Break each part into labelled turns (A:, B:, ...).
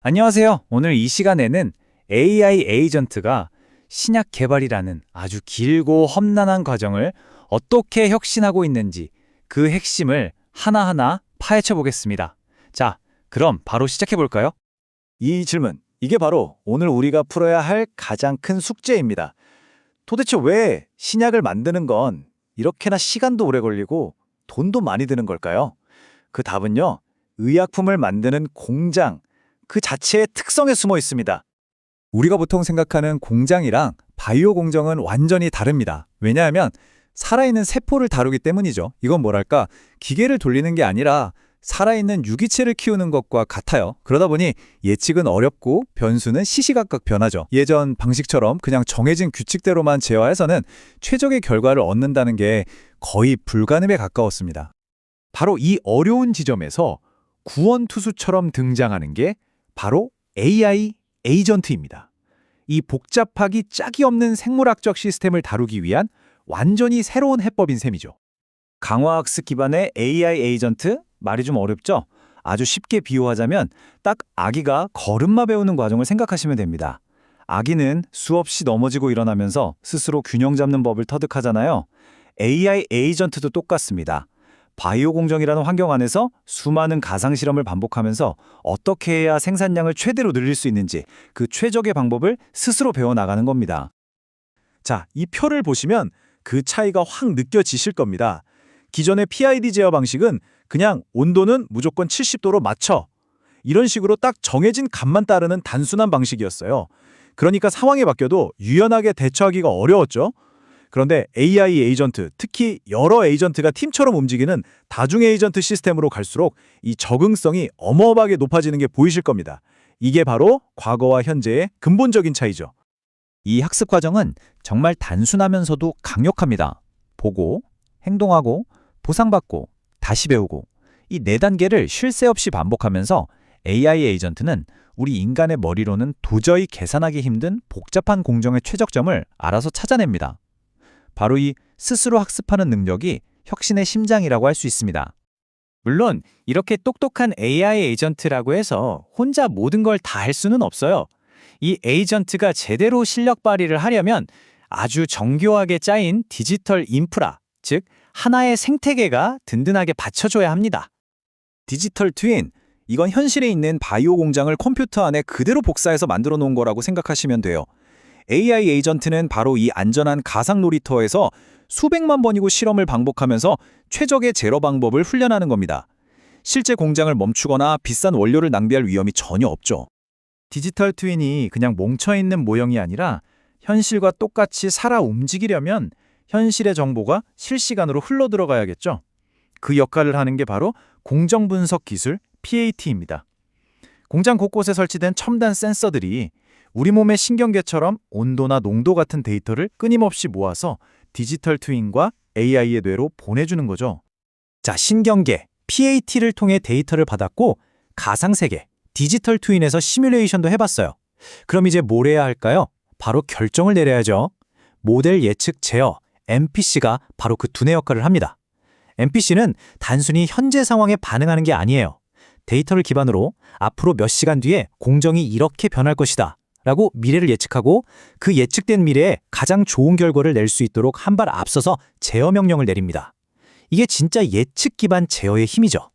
A: 안녕하세요. 오늘 이 시간에는 AI 에이전트가 신약 개발이라는 아주 길고 험난한 과정을 어떻게 혁신하고 있는지 그 핵심을 하나하나 파헤쳐 보겠습니다. 자, 그럼 바로 시작해 볼까요?
B: 이 질문, 이게 바로 오늘 우리가 풀어야 할 가장 큰 숙제입니다. 도대체 왜 신약을 만드는 건 이렇게나 시간도 오래 걸리고 돈도 많이 드는 걸까요? 그 답은요, 의약품을 만드는 공장, 그 자체의 특성에 숨어 있습니다.
C: 우리가 보통 생각하는 공장이랑 바이오 공정은 완전히 다릅니다. 왜냐하면 살아있는 세포를 다루기 때문이죠. 이건 뭐랄까, 기계를 돌리는 게 아니라 살아있는 유기체를 키우는 것과 같아요. 그러다 보니 예측은 어렵고 변수는 시시각각 변하죠. 예전 방식처럼 그냥 정해진 규칙대로만 제어해서는 최적의 결과를 얻는다는 게 거의 불가능에 가까웠습니다.
D: 바로 이 어려운 지점에서 구원투수처럼 등장하는 게 바로 AI 에이전트입니다. 이 복잡하기 짝이 없는 생물학적 시스템을 다루기 위한 완전히 새로운 해법인 셈이죠.
A: 강화학습 기반의 AI 에이전트? 말이 좀 어렵죠? 아주 쉽게 비유하자면 딱 아기가 걸음마 배우는 과정을 생각하시면 됩니다. 아기는 수없이 넘어지고 일어나면서 스스로 균형 잡는 법을 터득하잖아요. AI 에이전트도 똑같습니다. 바이오 공정이라는 환경 안에서 수많은 가상 실험을 반복하면서 어떻게 해야 생산량을 최대로 늘릴 수 있는지 그 최적의 방법을 스스로 배워나가는 겁니다.
B: 자, 이 표를 보시면 그 차이가 확 느껴지실 겁니다. 기존의 PID 제어 방식은 그냥 온도는 무조건 70도로 맞춰. 이런 식으로 딱 정해진 값만 따르는 단순한 방식이었어요. 그러니까 상황이 바뀌어도 유연하게 대처하기가 어려웠죠. 그런데 AI 에이전트, 특히 여러 에이전트가 팀처럼 움직이는 다중 에이전트 시스템으로 갈수록 이 적응성이 어마어마하게 높아지는 게 보이실 겁니다. 이게 바로 과거와 현재의 근본적인 차이죠.
C: 이 학습 과정은 정말 단순하면서도 강력합니다. 보고, 행동하고, 보상받고, 다시 배우고, 이 네 단계를 쉴 새 없이 반복하면서 AI 에이전트는 우리 인간의 머리로는 도저히 계산하기 힘든 복잡한 공정의 최적점을 알아서 찾아냅니다. 바로 이 스스로 학습하는 능력이 혁신의 심장이라고 할 수 있습니다.
A: 물론 이렇게 똑똑한 AI 에이전트라고 해서 혼자 모든 걸 다 할 수는 없어요. 이 에이전트가 제대로 실력 발휘를 하려면 아주 정교하게 짜인 디지털 인프라, 즉 하나의 생태계가 든든하게 받쳐줘야 합니다.
C: 디지털 트윈, 이건 현실에 있는 바이오 공장을 컴퓨터 안에 그대로 복사해서 만들어 놓은 거라고 생각하시면 돼요. AI 에이전트는 바로 이 안전한 가상 놀이터에서 수백만 번이고 실험을 반복하면서 최적의 제로 방법을 훈련하는 겁니다. 실제 공장을 멈추거나 비싼 원료를 낭비할 위험이 전혀 없죠.
D: 디지털 트윈이 그냥 뭉쳐있는 모형이 아니라 현실과 똑같이 살아 움직이려면 현실의 정보가 실시간으로 흘러들어가야겠죠. 그 역할을 하는 게 바로 공정분석 기술 PAT입니다. 공장 곳곳에 설치된 첨단 센서들이 우리 몸의 신경계처럼 온도나 농도 같은 데이터를 끊임없이 모아서 디지털 트윈과 AI의 뇌로 보내주는 거죠.
C: 자, 신경계, PAT를 통해 데이터를 받았고 가상세계, 디지털 트윈에서 시뮬레이션도 해봤어요. 그럼 이제 뭘 해야 할까요? 바로 결정을 내려야죠. 모델 예측 제어, MPC가 바로 그 두뇌 역할을 합니다. MPC는 단순히 현재 상황에 반응하는 게 아니에요. 데이터를 기반으로 앞으로 몇 시간 뒤에 공정이 이렇게 변할 것이다 라고 미래를 예측하고 그 예측된 미래에 가장 좋은 결과를 낼 수 있도록 한 발 앞서서 제어 명령을 내립니다. 이게 진짜 예측 기반 제어의 힘이죠.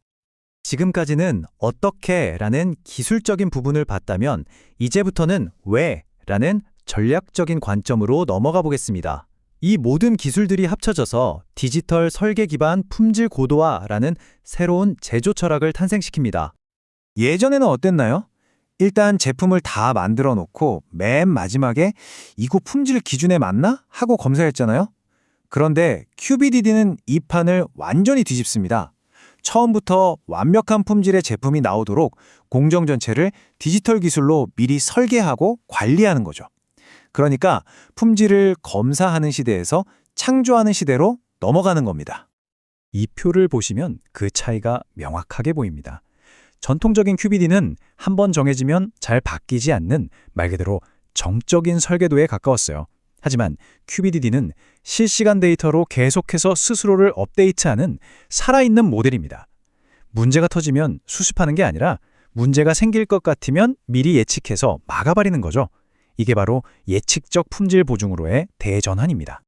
C: 지금까지는 어떻게 라는 기술적인 부분을 봤다면 이제부터는 왜 라는 전략적인 관점으로 넘어가 보겠습니다. 이 모든 기술들이 합쳐져서 디지털 설계 기반 품질 고도화라는 새로운 제조 철학을 탄생시킵니다.
B: 예전에는 어땠나요? 일단 제품을 다 만들어 놓고 맨 마지막에 이거 품질 기준에 맞나? 하고 검사했잖아요. 그런데 QBDD는 이 판을 완전히 뒤집습니다. 처음부터 완벽한 품질의 제품이 나오도록 공정 전체를 디지털 기술로 미리 설계하고 관리하는 거죠. 그러니까 품질을 검사하는 시대에서 창조하는 시대로 넘어가는 겁니다.
C: 이 표를 보시면 그 차이가 명확하게 보입니다. 전통적인 QBD는 한번 정해지면 잘 바뀌지 않는 말 그대로 정적인 설계도에 가까웠어요. 하지만 QBDD는 실시간 데이터로 계속해서 스스로를 업데이트하는 살아있는 모델입니다. 문제가 터지면 수습하는 게 아니라 문제가 생길 것 같으면 미리 예측해서 막아버리는 거죠. 이게 바로 예측적 품질 보증으로의 대전환입니다.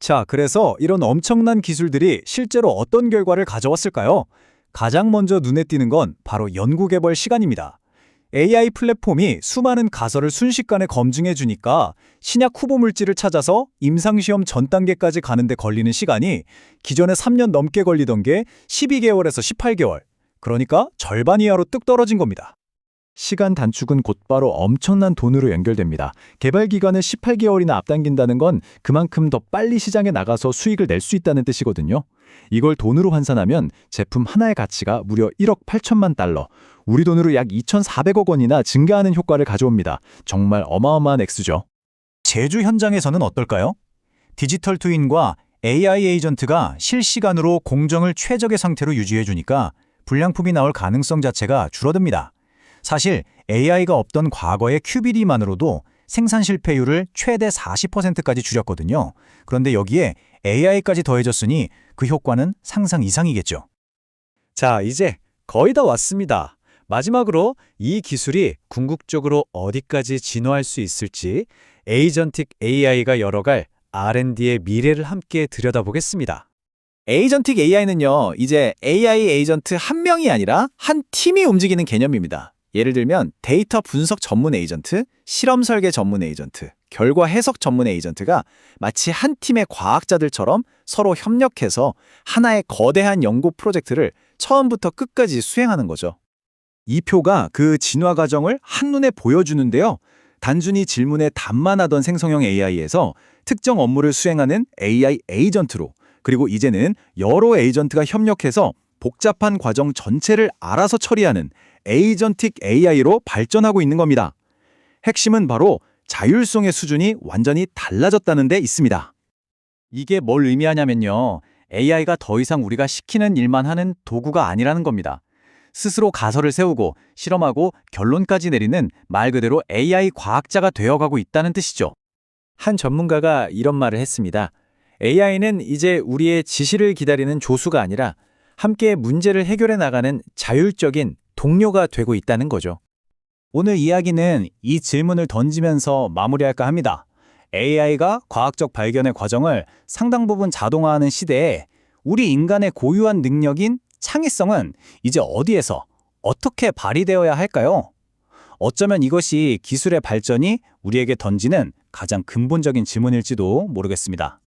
A: 자, 그래서 이런 엄청난 기술들이 실제로 어떤 결과를 가져왔을까요? 가장 먼저 눈에 띄는 건 바로 연구개발 시간입니다. AI 플랫폼이 수많은 가설을 순식간에 검증해 주니까 신약 후보 물질을 찾아서 임상시험 전 단계까지 가는데 걸리는 시간이 기존에 3년 넘게 걸리던 게 12개월에서 18개월, 그러니까 절반 이하로 뚝 떨어진 겁니다.
D: 시간 단축은 곧바로 엄청난 돈으로 연결됩니다. 개발 기간을 18개월이나 앞당긴다는 건 그만큼 더 빨리 시장에 나가서 수익을 낼 수 있다는 뜻이거든요. 이걸 돈으로 환산하면 제품 하나의 가치가 무려 1억 8천만 달러, 우리 돈으로 약 2,400억 원이나 증가하는 효과를 가져옵니다. 정말 어마어마한 액수죠.
A: 제주 현장에서는 어떨까요? 디지털 트윈과 AI 에이전트가 실시간으로 공정을 최적의 상태로 유지해 주니까 불량품이 나올 가능성 자체가 줄어듭니다. 사실 AI가 없던 과거의 QBD만으로도 생산 실패율을 최대 40%까지 줄였거든요. 그런데 여기에 AI까지 더해졌으니 그 효과는 상상 이상이겠죠.
C: 자, 이제 거의 다 왔습니다. 마지막으로 이 기술이 궁극적으로 어디까지 진화할 수 있을지 에이전틱 AI가 열어갈 R&D의 미래를 함께 들여다보겠습니다.
D: 에이전틱 AI는요, 이제 AI 에이전트 한 명이 아니라 한 팀이 움직이는 개념입니다. 예를 들면 데이터 분석 전문 에이전트, 실험 설계 전문 에이전트, 결과 해석 전문 에이전트가 마치 한 팀의 과학자들처럼 서로 협력해서 하나의 거대한 연구 프로젝트를 처음부터 끝까지 수행하는 거죠.
A: 이 표가 그 진화 과정을 한눈에 보여주는데요. 단순히 질문에 답만 하던 생성형 AI에서 특정 업무를 수행하는 AI 에이전트로, 그리고 이제는 여러 에이전트가 협력해서 복잡한 과정 전체를 알아서 처리하는 에이전틱 AI로 발전하고 있는 겁니다. 핵심은 바로 자율성의 수준이 완전히 달라졌다는 데 있습니다.
D: 이게 뭘 의미하냐면요. AI가 더 이상 우리가 시키는 일만 하는 도구가 아니라는 겁니다. 스스로 가설을 세우고 실험하고 결론까지 내리는 말 그대로 AI 과학자가 되어가고 있다는 뜻이죠.
C: 한 전문가가 이런 말을 했습니다. AI는 이제 우리의 지시를 기다리는 조수가 아니라 함께 문제를 해결해 나가는 자율적인 동료가 되고 있다는 거죠.
A: 오늘 이야기는 이 질문을 던지면서 마무리할까 합니다. AI가 과학적 발견의 과정을 상당 부분 자동화하는 시대에 우리 인간의 고유한 능력인 창의성은 이제 어디에서 어떻게 발휘되어야 할까요? 어쩌면 이것이 기술의 발전이 우리에게 던지는 가장 근본적인 질문일지도 모르겠습니다.